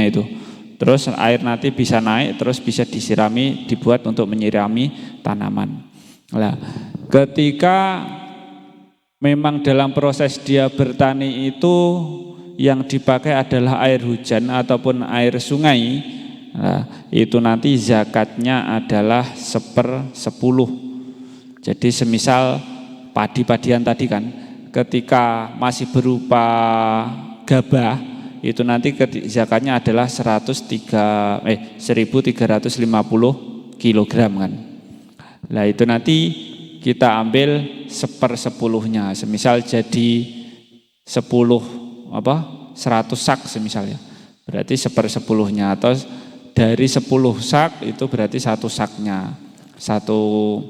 itu. Terus air nanti bisa naik, terus bisa disirami, dibuat untuk menyirami tanaman. Nah, ketika memang dalam proses dia bertani itu yang dipakai adalah air hujan ataupun air sungai, nah, itu nanti zakatnya adalah 1/10. Jadi semisal padi-padian tadi kan, ketika masih berupa gabah, itu nanti zakatnya adalah 1.350 kilogram kan. Nah itu nanti kita ambil 1/10-nya, semisal jadi 100 sak semisalnya, berarti 1/10-nya, atau dari 10 sak itu berarti 1 saknya, 1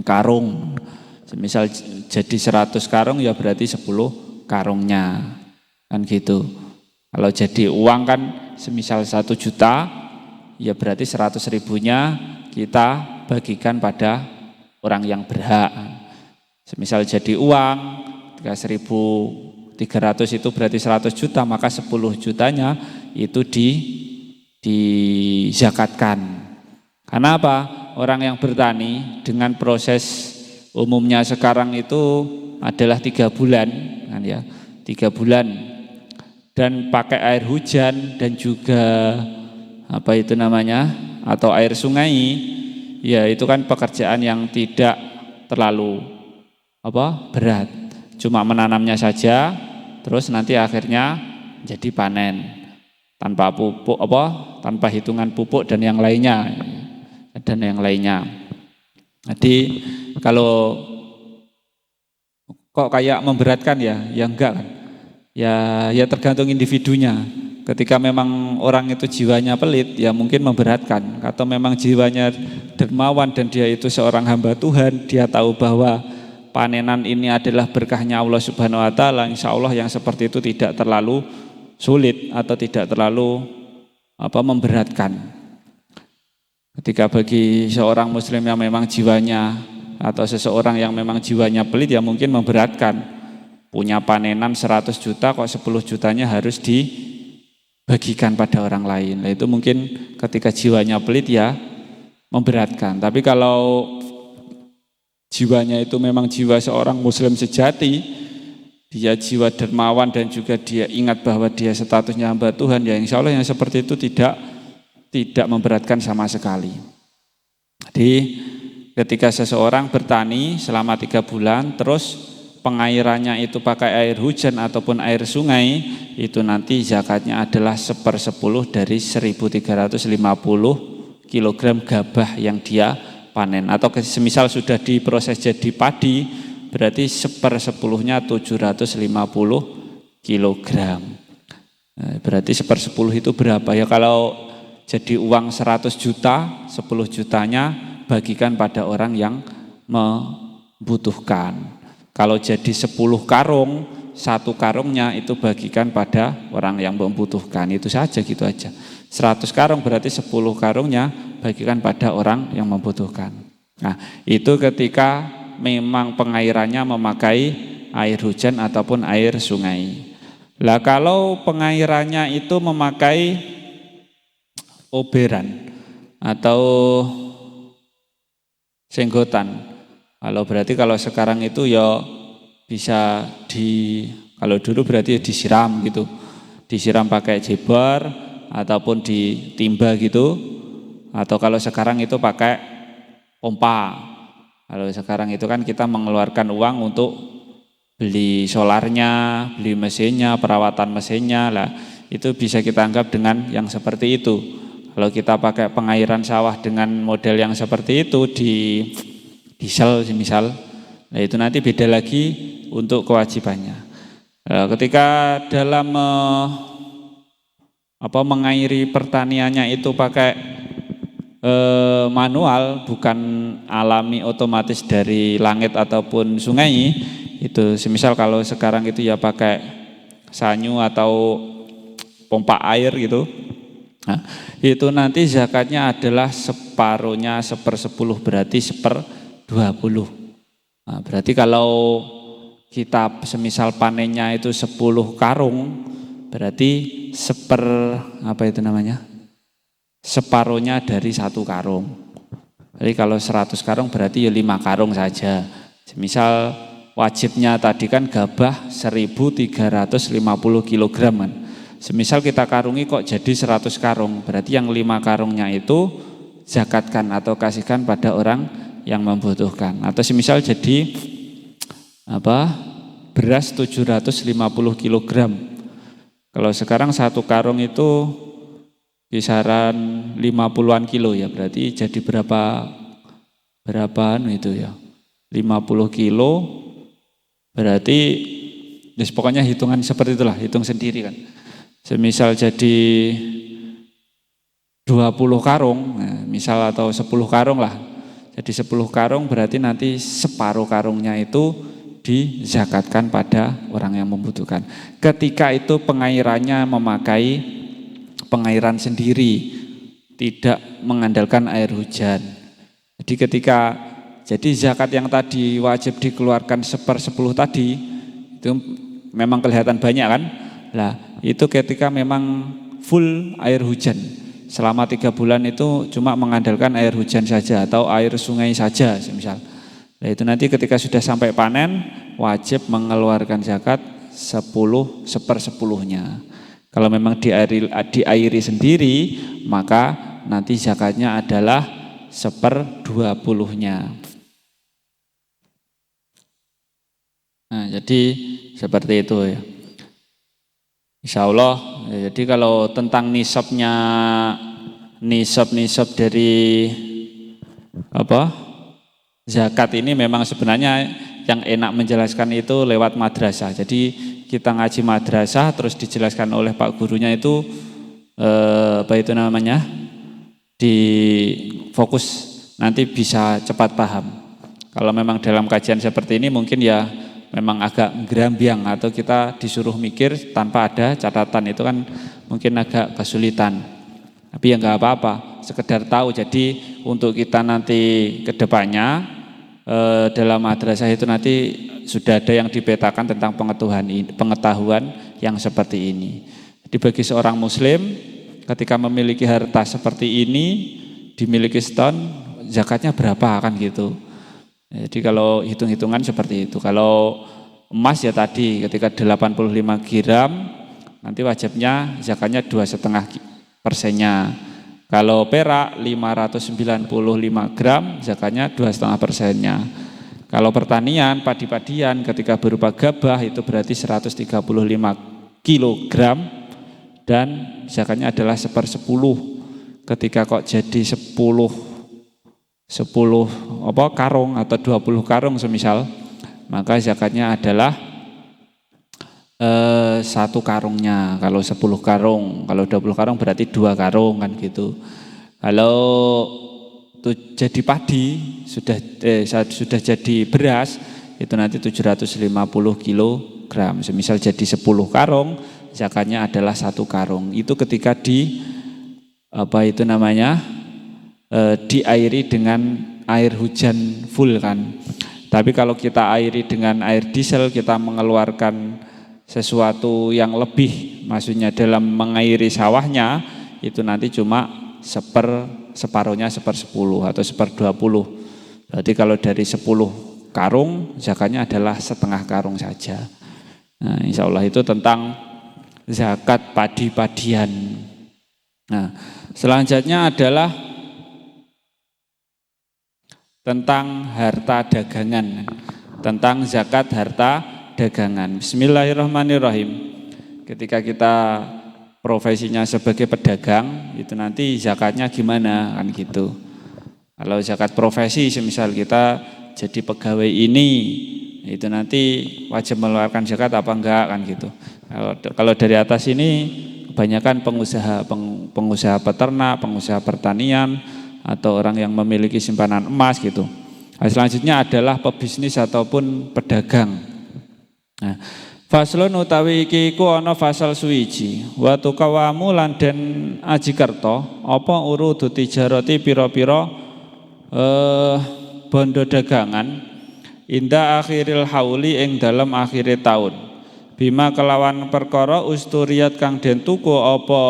karung. Semisal jadi 100 karung ya berarti 10 karungnya, kan gitu. Kalau jadi uang kan semisal 1 juta, ya berarti 100 ribunya kita bagikan pada orang yang berhak. Semisal jadi uang 1.300 itu berarti 100 juta, maka 10 jutanya itu dizakatkan. Karena apa? Orang yang bertani dengan proses umumnya sekarang itu adalah 3 bulan kan ya, 3 bulan, dan pakai air hujan dan juga atau air sungai, ya itu kan pekerjaan yang tidak terlalu berat, cuma menanamnya saja, terus nanti akhirnya jadi panen tanpa pupuk tanpa hitungan pupuk dan yang lainnya. Jadi kalau kok kayak memberatkan ya enggak kan? Ya tergantung individunya. Ketika memang orang itu jiwanya pelit, ya mungkin memberatkan. Atau memang jiwanya dermawan dan dia itu seorang hamba Tuhan, dia tahu bahwa panenan ini adalah berkahnya Allah Subhanahu wa taala, insya Allah yang seperti itu tidak terlalu sulit atau tidak terlalu memberatkan. Ketika bagi seorang muslim yang memang jiwanya atau seseorang yang memang jiwanya pelit, ya mungkin memberatkan. Punya panenan 100 juta kok 10 jutanya harus dibagikan pada orang lain. Nah, itu mungkin ketika jiwanya pelit ya memberatkan. Tapi kalau jiwanya itu memang jiwa seorang muslim sejati, dia jiwa dermawan dan juga dia ingat bahwa dia statusnya hamba Tuhan, ya insya Allah yang seperti itu tidak memberatkan sama sekali. Jadi ketika seseorang bertani selama 3 bulan, terus pengairannya itu pakai air hujan ataupun air sungai, itu nanti zakatnya adalah 1/10 dari 1.350 kilogram gabah yang dia panen. Atau semisal sudah diproses jadi padi, berarti 1/10-nya 750 kilogram. Berarti 1/10 itu berapa ya? Kalau jadi uang 100 juta, 10 jutanya bagikan pada orang yang membutuhkan. Kalau jadi 10 karung, 1 karungnya itu bagikan pada orang yang membutuhkan. Itu saja, gitu aja. 100 karung berarti 10 karungnya bagikan pada orang yang membutuhkan. Nah, itu ketika memang pengairannya memakai air hujan ataupun air sungai. Lah kalau pengairannya itu memakai oberan atau senggotan, kalau sekarang itu ya bisa kalau dulu berarti disiram gitu, disiram pakai jebar ataupun ditimba gitu, atau kalau sekarang itu pakai pompa. Kalau sekarang itu kan kita mengeluarkan uang untuk beli solarnya, beli mesinnya, perawatan mesinnya, lah itu bisa kita anggap dengan yang seperti itu. Kalau kita pakai pengairan sawah dengan model yang seperti itu di diesel misal, nah itu nanti beda lagi untuk kewajibannya. Ketika dalam mengairi pertaniannya itu pakai manual, bukan alami otomatis dari langit ataupun sungai, itu semisal kalau sekarang itu ya pakai sanyu atau pompa air gitu. Nah, itu nanti zakatnya adalah separuhnya 1/10, berarti 1/20. Nah, berarti kalau kita semisal panennya itu 10 karung, berarti separuhnya dari 1 karung. Jadi kalau 100 karung berarti ya 5 karung saja. Misal wajibnya tadi kan gabah 1350 kg kan. Semisal kita karungi kok jadi 100 karung, berarti yang 5 karungnya itu zakatkan atau kasihkan pada orang yang membutuhkan. Atau semisal jadi beras 750 kg. Kalau sekarang 1 karung itu kisaran 50-an kilo ya, berarti jadi berapaan itu ya, 50 kilo berarti pokoknya hitungan seperti itulah, hitung sendiri kan. Semisal jadi 20 karung, misal atau 10 karung lah, jadi 10 karung berarti nanti separuh karungnya itu dizakatkan pada orang yang membutuhkan. Ketika itu pengairannya memakai pengairan sendiri, tidak mengandalkan air hujan. Jadi zakat yang tadi wajib dikeluarkan 1/10 tadi itu memang kelihatan banyak kan? Lah itu ketika memang full air hujan, selama 3 bulan itu cuma mengandalkan air hujan saja atau air sungai saja misal. Nah itu nanti ketika sudah sampai panen wajib mengeluarkan zakat 1/10-nya. Kalau memang diairi sendiri, maka nanti zakatnya adalah 1/20-nya. Nah, jadi seperti itu ya. Insya Allah, jadi kalau tentang nisab dari zakat ini memang sebenarnya yang enak menjelaskan itu lewat madrasah. Jadi kita ngaji madrasah terus dijelaskan oleh Pak gurunya itu di fokus, nanti bisa cepat paham. Kalau memang dalam kajian seperti ini mungkin ya memang agak gerambiang atau kita disuruh mikir tanpa ada catatan, itu kan mungkin agak kesulitan. Tapi ya nggak apa-apa, sekedar tahu. Jadi untuk kita nanti ke depannya dalam madrasah itu nanti sudah ada yang dipetakan tentang pengetahuan yang seperti ini. Jadi bagi seorang muslim ketika memiliki harta seperti ini, dimiliki setahun, zakatnya berapa kan gitu. Jadi kalau hitung-hitungan seperti itu. Kalau emas ya tadi ketika 85 gram nanti wajibnya zakatnya 2,5%-nya. Kalau perak 595 gram zakatnya 2,5%-nya. Kalau pertanian, padi-padian ketika berupa gabah itu berarti 135 kilogram dan zakatnya adalah 1/10. Ketika kok jadi 10 karung atau 20 karung semisal, maka zakatnya adalah 1 karungnya. Kalau 10 karung, kalau 20 karung berarti 2 karung kan gitu. Kalau jadi padi sudah jadi beras itu nanti 750 kilogram. Semisal jadi 10 karung, zakatnya adalah 1 karung. Itu ketika diairi dengan air hujan full kan. Tapi kalau kita airi dengan air diesel, kita mengeluarkan sesuatu yang lebih, maksudnya dalam mengairi sawahnya itu nanti cuma separuhnya 1/10 atau 1/20. Berarti kalau dari 10 karung zakatnya adalah 1/2 karung saja. Nah, insya Allah itu tentang zakat padi-padian. Nah, selanjutnya adalah tentang harta dagangan, tentang zakat harta dagangan. Bismillahirrahmanirrahim. Ketika kita profesinya sebagai pedagang, itu nanti zakatnya gimana kan gitu. Kalau zakat profesi, semisal kita jadi pegawai ini, itu nanti wajib mengeluarkan zakat apa enggak kan gitu. Kalau dari atas ini kebanyakan pengusaha peternak, pengusaha pertanian, atau orang yang memiliki simpanan emas gitu. Nah, selanjutnya adalah pebisnis ataupun pedagang. Nah, faslun utawi iki iku ana fasal suwiji, wa tukawamu lan den aji kerta apa urudu tijarati pira-pira bondo dagangan inda akhiril hauli ing dalam akhire taun. bima kelawan perkara usturiat kang den tuku apa